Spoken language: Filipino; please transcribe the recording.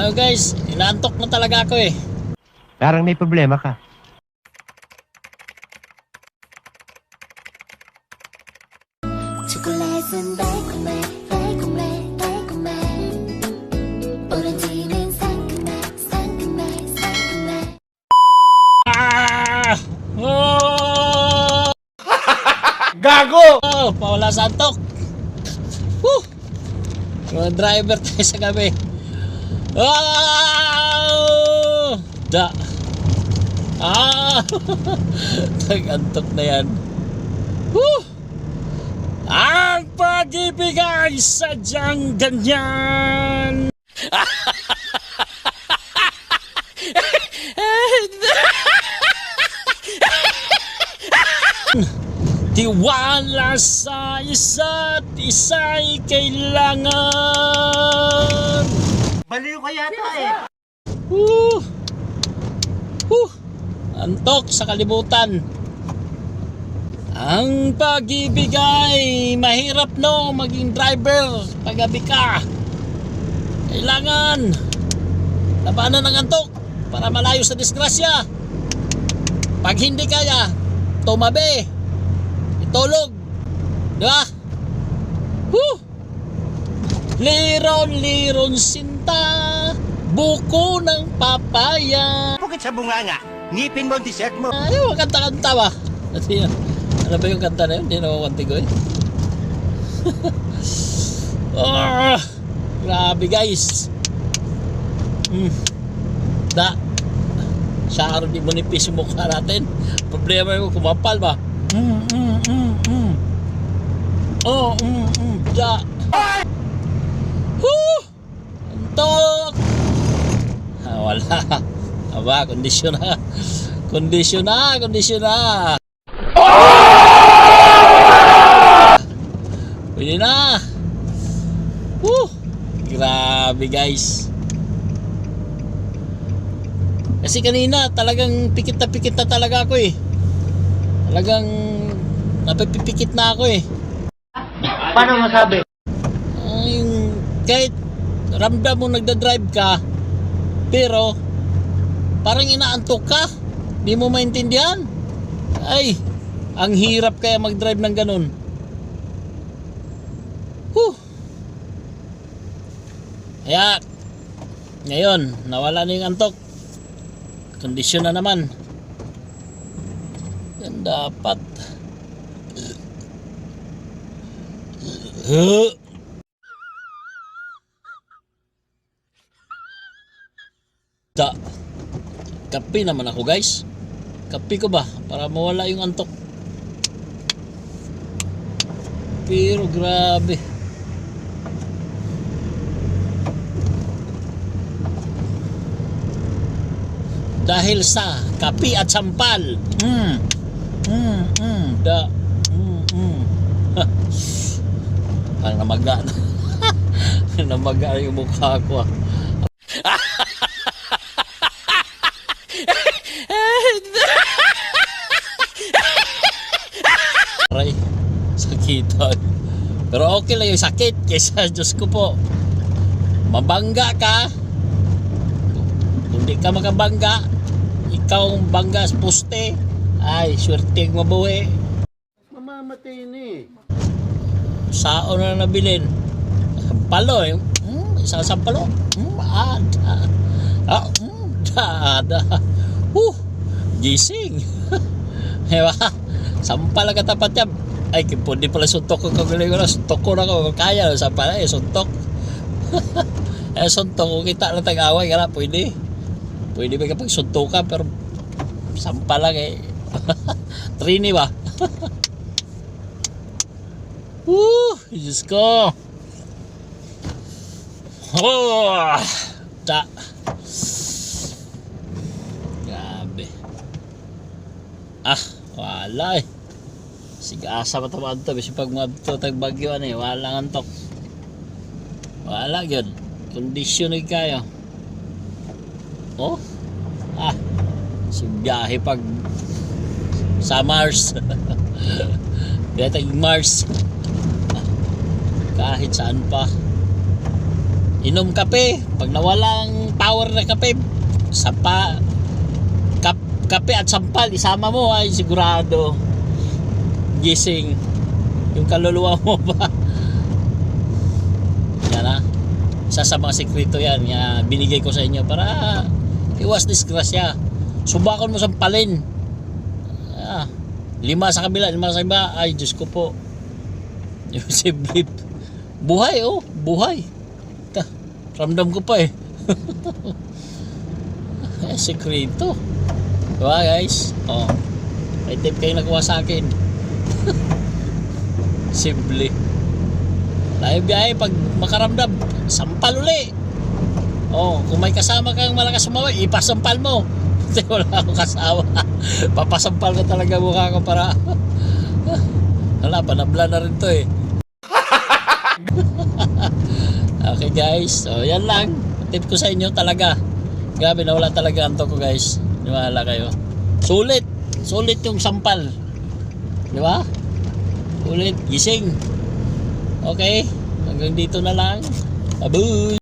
Ayun guys, inaantok na talaga ako eh. Parang may problema ka. 초콜릿은 달콤해 달콤해 달콤해 오렌지는 상큼해 상큼해 상큼해 Ah! Oh! Gago! Oh, pawala sa antok. Woo! Mga driver tayo sa gabi. Ah! Da. Ah! Nag-antok na yan. Woo! Ang pag-ibig ay sadyang ganyan. Tiwala sa isa't isa'y kailangan. Baliw ka yata eh. Antok sa kalibutan. Ang pag-ibig ay mahirap no, maging driver paggabi ka. Kailangan labanan ng antok para malayo sa disgrasya. Pag hindi kaya, tumabi, itulog, di ba? Liron-liron sinta, buko ng papaya. Bukit sa bunganga, ngipin mo ang dessert mo. Ayaw, kanta-kanta ba? Ano ba yung kanta na yun? Hindi nawawanti ko eh. Oh, grabe guys. Da. Saro di mo nipis yung mukha natin. Problema yung kumapal ba? Oh, da. Antok. Wala. Aba, kondisyon na. Kondisyon na. Pwede na. Grabe guys. Kasi kanina talagang pikit na talaga ako eh. Talagang napipikit na ako eh. Paano masabi? Kahit ramdam mo nagdadrive ka, pero parang inaantok ka. Di mo maintindihan. Ay, ang hirap kaya mag-drive ng ganun. Kaya ngayon nawala na yung antok. Kondisyon na naman. Yan dapat. Kape naman ako guys. Kape ko ba para mawala yung antok. Pero grabe. Dahil sa kape at sampal. Ang namaga na. Namaga yung mukha ko. Aray, sakitan. Pero okay lang yung sakit kaysa Diyos ko po. Mabangga ka. Kung di ka makabangga, ikaw ang bangga sa poste, ay swerteng mabuhi. Mamamatay ni. Sao na nabilin. Sampalo eh. Isang sampalo. Gising. Diba? Sampal ang katapat yan. Ay, hindi pala suntok ko kagaling ko na. Suntok ko na ko. Kaya, sampal eh, suntok. Suntok ko kita na tag-away. Kaya pwede. Pwede ba kapag suntukan pero sampal lang eh. Trini ba? Diyos ko. Da. Grabe. Wala eh. Sigasa matamad to. Bisi pag mabto tagbagyo eh. Wala antok. Wala yun. Kondisyon ay kayo. Si biyahe pag sa Mars. Kaya Mars. Kahit saan pa. Inom kape pag nawalang power. sour na kape, kape at sampal, isama mo ay sigurado gising yung kaluluwa mo ba. Yan ha, isa sa mga sekreto yan, binigay ko sa inyo para iwas disgrasya. Subakan mo sampalin, 5 sa kabila, 5 sa iba. Ay Diyos ko po, yung si Blip, buhay buhay. Ramdam ko pa sekreto. Diba guys? May tip kayo nakuha sa akin. Simple. Layo biyahe, pag makaramdam, sampal uli. Kung may kasama kang malakas sumaway, ipasampal mo. Kasi wala akong kasama. Papasampal ko talaga mukha ko para wala, panabla na rin to Okay guys, so yan lang tip ko sa inyo talaga. Grabe, nawala talaga antok ko guys. Niwala kayo. Sulit yung sampal. Di ba? Sulit, gising. Okay, hanggang dito na lang. Bye.